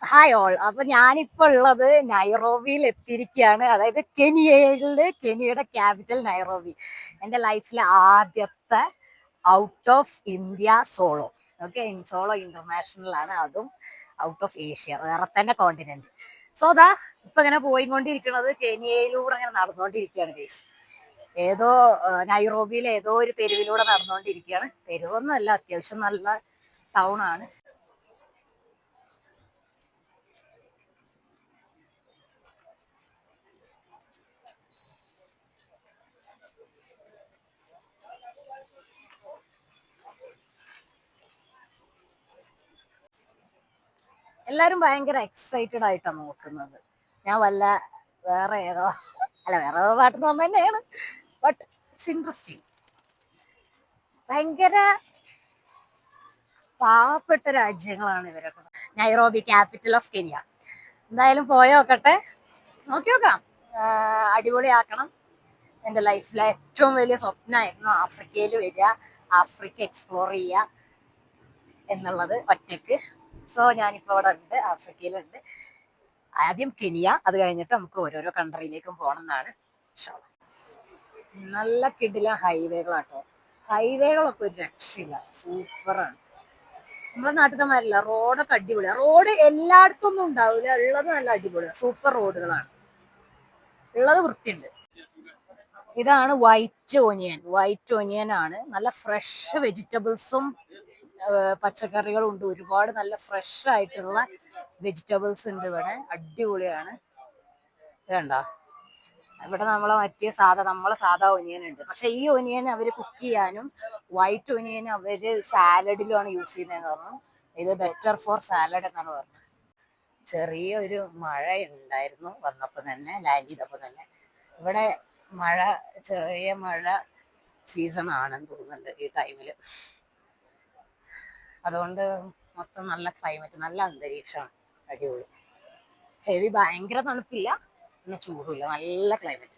Hi all. അപ്പൊ ഞാനിപ്പോ ഉള്ളത് നൈറോബിയിൽ എത്തിയിരിക്കുകയാണ്. അതായത് കെനിയയുടെ ക്യാപിറ്റൽ നൈറോബി. എൻ്റെ ലൈഫിലെ ആദ്യത്തെ out of India solo. Okay, solo international ആണ്, അതും ഔട്ട് ഓഫ് ഏഷ്യ, വേറെ തന്നെ കോണ്ടിനെന്റ്. സോ ദാ ഇപ്പൊ ഇങ്ങനെ പോയിക്കൊണ്ടിരിക്കുന്നത് കെനിയയിലൂടെ അങ്ങനെ നടന്നുകൊണ്ടിരിക്കുകയാണ് ഗൈസ്. ഏതോ നൈറോബിയിലെ ഏതോ ഒരു തെരുവിലൂടെ നടന്നുകൊണ്ടിരിക്കുകയാണ്. തെരുവൊന്നും അല്ല, അത്യാവശ്യം നല്ല ടൗൺ ആണ്. എല്ലാരും ഭയങ്കര എക്സൈറ്റഡ് ആയിട്ടാണ് നോക്കുന്നത്. ഞാൻ വല്ല വേറെ ഏതോ വേറെ ഏതോ നാട്ടിൽ നിന്ന് തന്നെയാണ്. But it's interesting. ഭയങ്കര പാവപ്പെട്ട രാജ്യങ്ങളാണ് ഇവരൊക്കെ. Nairobi capital of Kenya. എന്തായാലും പോയോക്കട്ടെ, നോക്കി നോക്കാം. അടിപൊളിയാക്കണം. എൻ്റെ ലൈഫിലെ ഏറ്റവും വലിയ സ്വപ്നമായിരുന്നു ആഫ്രിക്കയിൽ വരിക, ആഫ്രിക്ക എക്സ്പ്ലോർ ചെയ്യുക എന്നുള്ളത് ഒറ്റയ്ക്ക്. സോ ഞാനിപ്പോൾ അവിടെ ഉണ്ട്, ആഫ്രിക്കയിലുണ്ട്. ആദ്യം കെനിയ, അത് കഴിഞ്ഞിട്ട് നമുക്ക് ഓരോരോ കൺട്രിയിലേക്കും പോകണം എന്നാണ്. നല്ല കിടില ഹൈവേകളാട്ടോ. ഹൈവേകളൊക്കെ ഒരു രക്ഷയില്ല, സൂപ്പറാണ്. നമ്മളെ നാട്ടിലത്തെ മാതിരില്ല, റോഡൊക്കെ അടിപൊളിയാണ്. റോഡ് എല്ലായിടത്തും ഒന്നും ഉണ്ടാവില്ല, ഉള്ളത് നല്ല അടിപൊളിയാണ്, സൂപ്പർ റോഡുകളാണ്, ഉള്ളത് വൃത്തിയുണ്ട്. ഇതാണ് വൈറ്റ് ഓനിയൻ. വൈറ്റ് ഓനിയൻ ആണ്. നല്ല ഫ്രഷ് വെജിറ്റബിൾസും പച്ചക്കറികളും ഉണ്ട്. ഒരുപാട് നല്ല ഫ്രഷ് ആയിട്ടുള്ള വെജിറ്റബിൾസ് ഉണ്ട് ഇവിടെ. അടിപൊളിയാണ്. ഇത് കണ്ടോ, ഇവിടെ നമ്മളെ സാധാ ഒനിയൻ ഉണ്ട്. പക്ഷെ ഈ ഒനിയൻ അവര് കുക്ക് ചെയ്യാനും വൈറ്റ് ഒനിയൻ അവര് സാലഡിലുമാണ് യൂസ് ചെയ്യുന്നതെന്ന് പറഞ്ഞു. ഇത് ബെറ്റർ ഫോർ സാലഡ് എന്നാണ് പറഞ്ഞത്. ചെറിയൊരു മഴ ഉണ്ടായിരുന്നു വന്നപ്പോൾ തന്നെ, ലാൻഡ് ചെയ്തപ്പോൾ തന്നെ. ഇവിടെ മഴ, ചെറിയ മഴ സീസൺ ആണെന്ന് തോന്നുന്നുണ്ട് ഈ ടൈമില്. അതുകൊണ്ട് മൊത്തം നല്ല ക്ലൈമറ്റ്, നല്ല അന്തരീക്ഷമാണ്, അടിപൊളി. ഹെവി ഭയങ്കര തണുപ്പില്ല, പിന്നെ ചൂടില്ല, നല്ല ക്ലൈമറ്റ്.